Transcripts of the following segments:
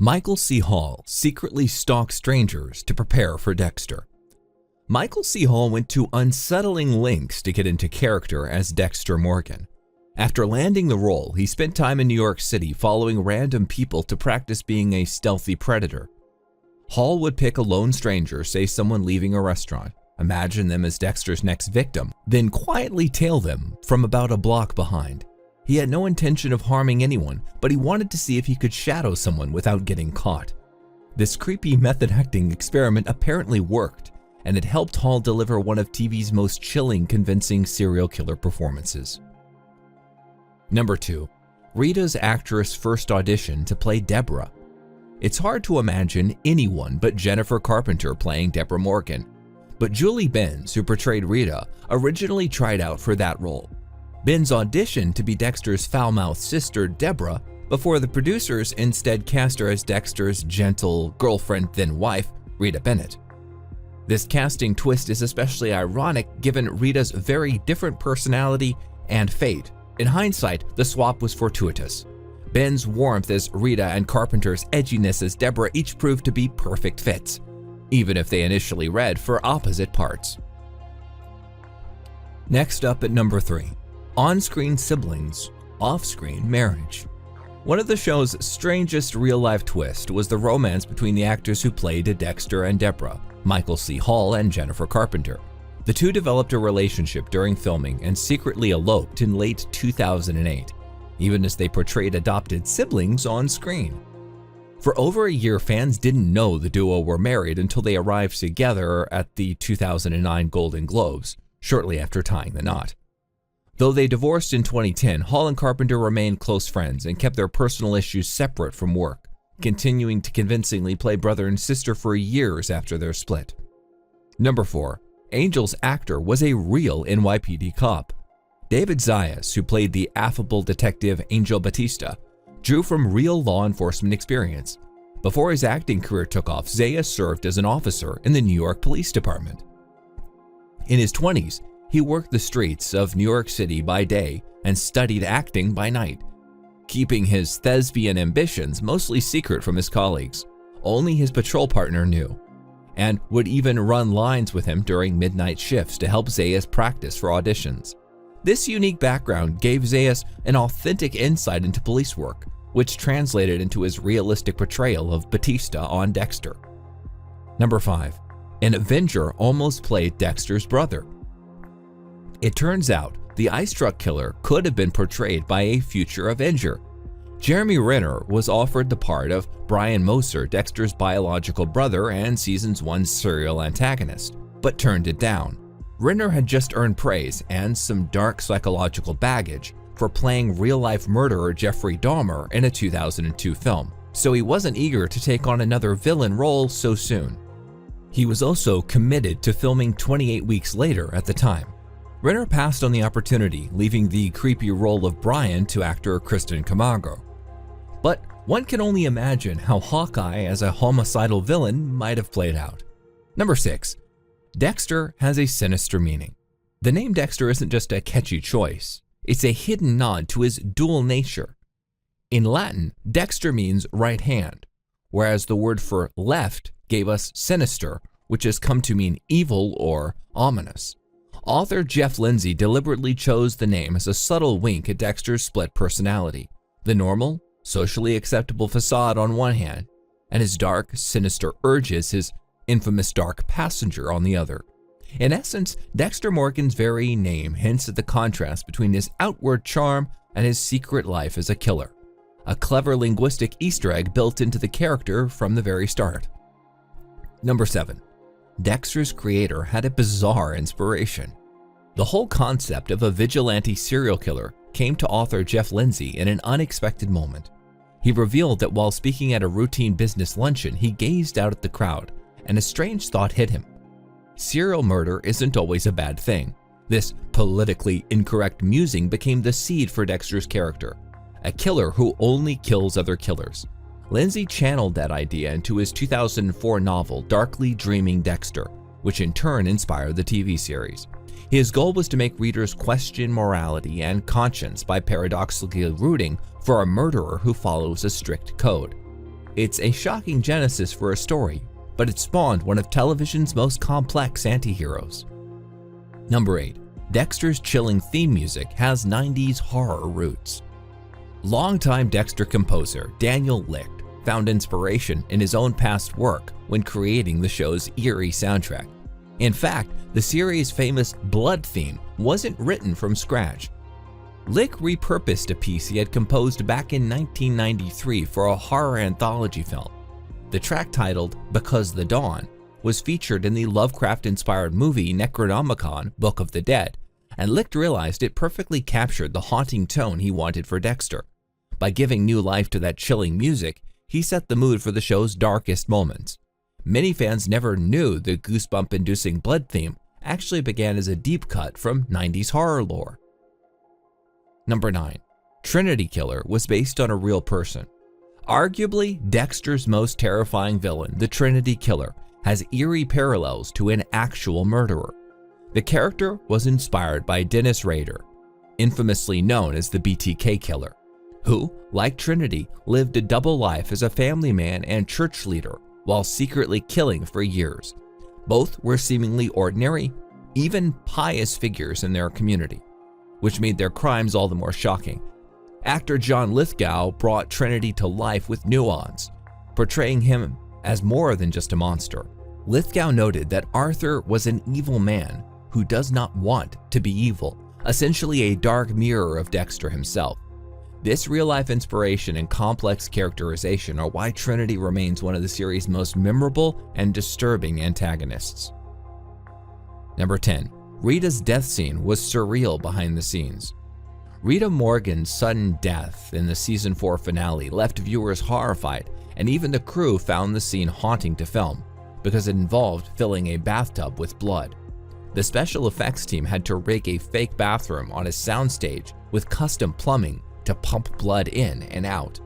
Michael C. Hall secretly stalked strangers to prepare for Dexter. Michael C. Hall went to unsettling lengths to get into character as Dexter Morgan. After landing the role, he spent time in New York City following random people to practice being a stealthy predator. Hall would pick a lone stranger, say someone leaving a restaurant, imagine them as Dexter's next victim, then quietly tail them from about a block behind. He had no intention of harming anyone, but he wanted to see if he could shadow someone without getting caught. This creepy method acting experiment apparently worked, and it helped Hall deliver one of TV's most chilling, convincing serial killer performances. Number 2. Rita's actress first audition to play Deborah. It's hard to imagine anyone but Jennifer Carpenter playing Deborah Morgan, but Julie Benz, who portrayed Rita, originally tried out for that role. Benz auditioned to be Dexter's foul-mouthed sister, Deborah, before the producers instead cast her as Dexter's gentle girlfriend then wife, Rita Bennett. This casting twist is especially ironic given Rita's very different personality and fate. In hindsight, the swap was fortuitous. Ben's warmth as Rita and Carpenter's edginess as Deborah each proved to be perfect fits, even if they initially read for opposite parts. Next up at number 3. On-screen siblings, off-screen marriage. One of the show's strangest real-life twists was the romance between the actors who played Dexter and Deborah, Michael C. Hall and Jennifer Carpenter. The two developed a relationship during filming and secretly eloped in late 2008, even as they portrayed adopted siblings on screen. For over a year, fans didn't know the duo were married until they arrived together at the 2009 Golden Globes, shortly after tying the knot. Though they divorced in 2010, Hall and Carpenter remained close friends and kept their personal issues separate from work, continuing to convincingly play brother and sister for years after their split. Number 4. Angel's actor was a real NYPD cop. David Zayas, who played the affable detective Angel Batista, drew from real law enforcement experience. Before his acting career took off, Zayas served as an officer in the New York Police Department. In his 20s, he worked the streets of New York City by day and studied acting by night, keeping his thespian ambitions mostly secret from his colleagues. Only his patrol partner knew, and would even run lines with him during midnight shifts to help Zayas practice for auditions. This unique background gave Zayas an authentic insight into police work, which translated into his realistic portrayal of Batista on Dexter. Number 5. An Avenger almost played Dexter's brother. It turns out the ice truck killer could have been portrayed by a future Avenger. Jeremy Renner was offered the part of Brian Moser, Dexter's biological brother and Season 1's serial antagonist, but turned it down. Renner had just earned praise and some dark psychological baggage for playing real-life murderer Jeffrey Dahmer in a 2002 film, so he wasn't eager to take on another villain role so soon. He was also committed to filming 28 weeks later at the time. Renner passed on the opportunity, leaving the creepy role of Brian to actor Kristen Camago. But one can only imagine how Hawkeye as a homicidal villain might have played out. Number 6. Dexter has a sinister meaning. The name Dexter isn't just a catchy choice, it's a hidden nod to his dual nature. In Latin, Dexter means right hand, whereas the word for left gave us sinister, which has come to mean evil or ominous. Author Jeff Lindsay deliberately chose the name as a subtle wink at Dexter's split personality, the normal, socially acceptable facade on one hand, and his dark, sinister urges, his infamous dark passenger on the other. In essence, Dexter Morgan's very name hints at the contrast between his outward charm and his secret life as a killer, a clever linguistic Easter egg built into the character from the very start. Number 7. Dexter's creator had a bizarre inspiration. The whole concept of a vigilante serial killer came to author Jeff Lindsay in an unexpected moment. He revealed that while speaking at a routine business luncheon, he gazed out at the crowd, and a strange thought hit him. Serial murder isn't always a bad thing. This politically incorrect musing became the seed for Dexter's character, a killer who only kills other killers. Lindsay channeled that idea into his 2004 novel Darkly Dreaming Dexter, which in turn inspired the TV series. His goal was to make readers question morality and conscience by paradoxically rooting for a murderer who follows a strict code. It's a shocking genesis for a story, but it spawned one of television's most complex anti-heroes. Number 8. Dexter's chilling theme music has 90s horror roots. Longtime Dexter composer Daniel Licht found inspiration in his own past work when creating the show's eerie soundtrack. In fact, the series' famous Blood theme wasn't written from scratch. Licht repurposed a piece he had composed back in 1993 for a horror anthology film. The track, titled Because the Dawn, was featured in the Lovecraft-inspired movie Necronomicon: Book of the Dead, and Licht realized it perfectly captured the haunting tone he wanted for Dexter. By giving new life to that chilling music, he set the mood for the show's darkest moments. Many fans never knew the goosebump-inducing Blood theme actually began as a deep cut from 90s horror lore. Number 9. Trinity Killer was based on a real person. Arguably, Dexter's most terrifying villain, the Trinity Killer, has eerie parallels to an actual murderer. The character was inspired by Dennis Rader, infamously known as the BTK Killer, who, like Trinity, lived a double life as a family man and church leader while secretly killing for years. Both were seemingly ordinary, even pious figures in their community, which made their crimes all the more shocking. Actor John Lithgow brought Trinity to life with nuance, portraying him as more than just a monster. Lithgow noted that Arthur was an evil man who does not want to be evil, essentially a dark mirror of Dexter himself. This real-life inspiration and complex characterization are why Trinity remains one of the series' most memorable and disturbing antagonists. Number 10. Rita's death scene was surreal behind the scenes. Rita Morgan's sudden death in the season 4 finale left viewers horrified, and even the crew found the scene haunting to film because it involved filling a bathtub with blood. The special effects team had to rig a fake bathroom on a soundstage with custom plumbing to pump blood in and out.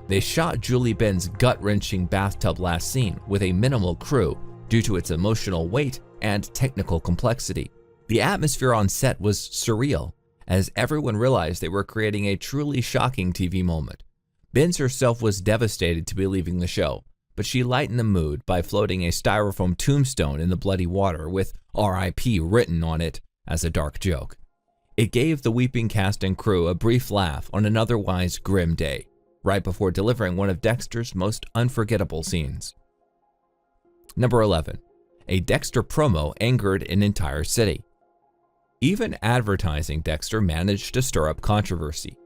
They shot Julie Ben's gut-wrenching bathtub last scene with a minimal crew due to its emotional weight and technical complexity. The atmosphere on set was surreal, as everyone realized they were creating a truly shocking TV moment. Benz herself was devastated to be leaving the show, but she lightened the mood by floating a styrofoam tombstone in the bloody water with R.I.P. written on it as a dark joke. It gave the weeping cast and crew a brief laugh on an otherwise grim day, right before delivering one of Dexter's most unforgettable scenes. Number 11. A Dexter promo angered an entire city. Even advertising Dexter managed to stir up controversy.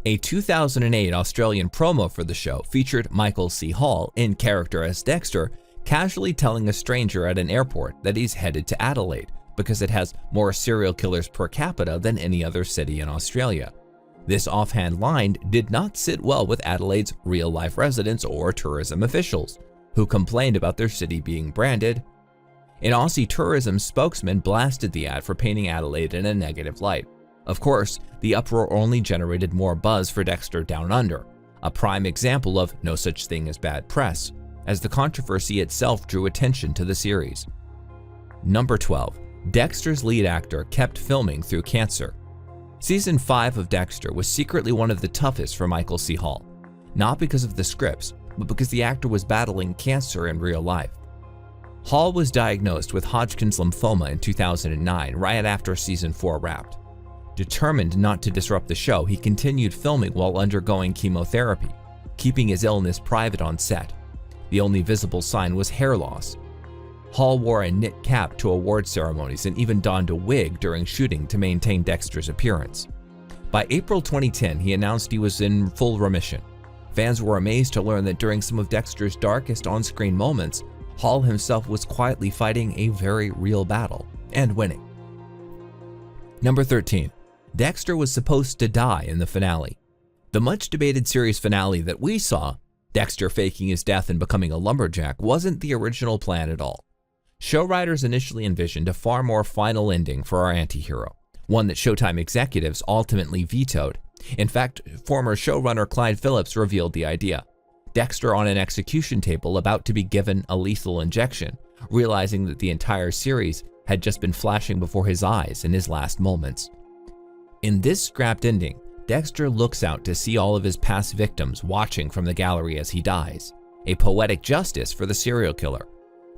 A 2008 Australian promo for the show featured Michael C. Hall, in character as Dexter, casually telling a stranger at an airport that he's headed to Adelaide because it has more serial killers per capita than any other city in Australia. This offhand line did not sit well with Adelaide's real-life residents or tourism officials, who complained about their city being branded. An Aussie tourism spokesman blasted the ad for painting Adelaide in a negative light. Of course, the uproar only generated more buzz for Dexter Down Under, a prime example of no such thing as bad press, as the controversy itself drew attention to the series. Number 12. Dexter's lead actor kept filming through cancer. Season 5 of Dexter was secretly one of the toughest for Michael C. Hall, not because of the scripts, but because the actor was battling cancer in real life. Hall was diagnosed with Hodgkin's lymphoma in 2009, right after season 4 wrapped. Determined not to disrupt the show, he continued filming while undergoing chemotherapy, keeping his illness private on set. The only visible sign was hair loss. Hall wore a knit cap to award ceremonies and even donned a wig during shooting to maintain Dexter's appearance. By April 2010, he announced he was in full remission. Fans were amazed to learn that during some of Dexter's darkest on-screen moments, Hall himself was quietly fighting a very real battle and winning. Number 13. Dexter was supposed to die in the finale. The much-debated series finale that we saw, Dexter faking his death and becoming a lumberjack, wasn't the original plan at all. Show writers initially envisioned a far more final ending for our anti-hero, one that Showtime executives ultimately vetoed. In fact, former showrunner Clyde Phillips revealed the idea. Dexter on an execution table about to be given a lethal injection, realizing that the entire series had just been flashing before his eyes in his last moments. In this scrapped ending, Dexter looks out to see all of his past victims watching from the gallery as he dies, a poetic justice for the serial killer.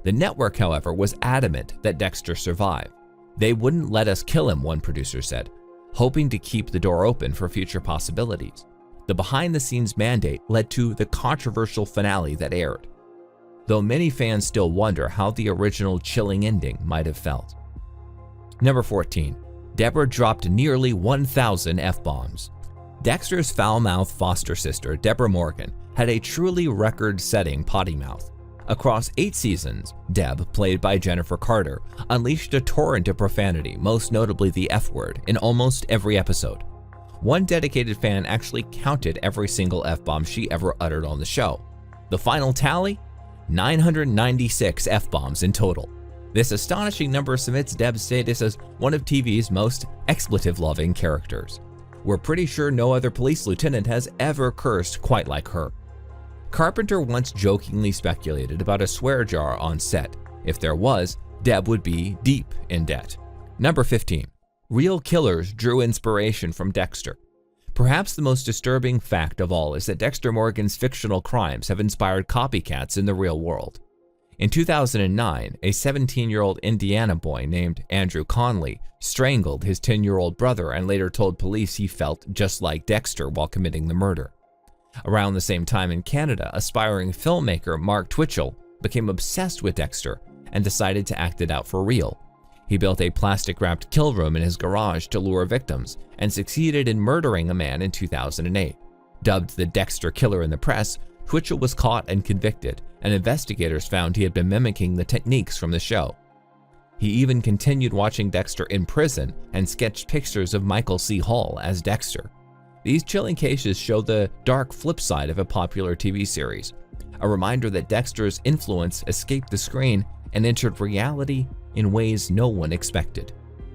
The network, however, was adamant that Dexter survive. They wouldn't let us kill him, one producer said, hoping to keep the door open for future possibilities. The behind-the-scenes mandate led to the controversial finale that aired, though many fans still wonder how the original chilling ending might have felt. Number 14. Deborah dropped nearly 1,000 F-bombs. Dexter's foul-mouthed foster sister, Deborah Morgan, had a truly record-setting potty mouth. Across 8 seasons, Deb, played by Jennifer Carter, unleashed a torrent of profanity, most notably the F-word, in almost every episode. One dedicated fan actually counted every single F-bomb she ever uttered on the show. The final tally? 996 F-bombs in total. This astonishing number cements Deb's status as one of TV's most expletive-loving characters. We're pretty sure no other police lieutenant has ever cursed quite like her. Carpenter once jokingly speculated about a swear jar on set. If there was, Deb would be deep in debt. Number 15. Real killers drew inspiration from Dexter. Perhaps the most disturbing fact of all is that Dexter Morgan's fictional crimes have inspired copycats in the real world. In 2009, a 17-year-old Indiana boy named Andrew Conley strangled his 10-year-old brother and later told police he felt just like Dexter while committing the murder. Around the same time in Canada, aspiring filmmaker Mark Twitchell became obsessed with Dexter and decided to act it out for real. He built a plastic-wrapped kill room in his garage to lure victims and succeeded in murdering a man in 2008. Dubbed the Dexter Killer in the press, Twitchell was caught and convicted, and investigators found he had been mimicking the techniques from the show. He even continued watching Dexter in prison and sketched pictures of Michael C. Hall as Dexter. These chilling cases show the dark flip side of a popular TV series, a reminder that Dexter's influence escaped the screen and entered reality in ways no one expected.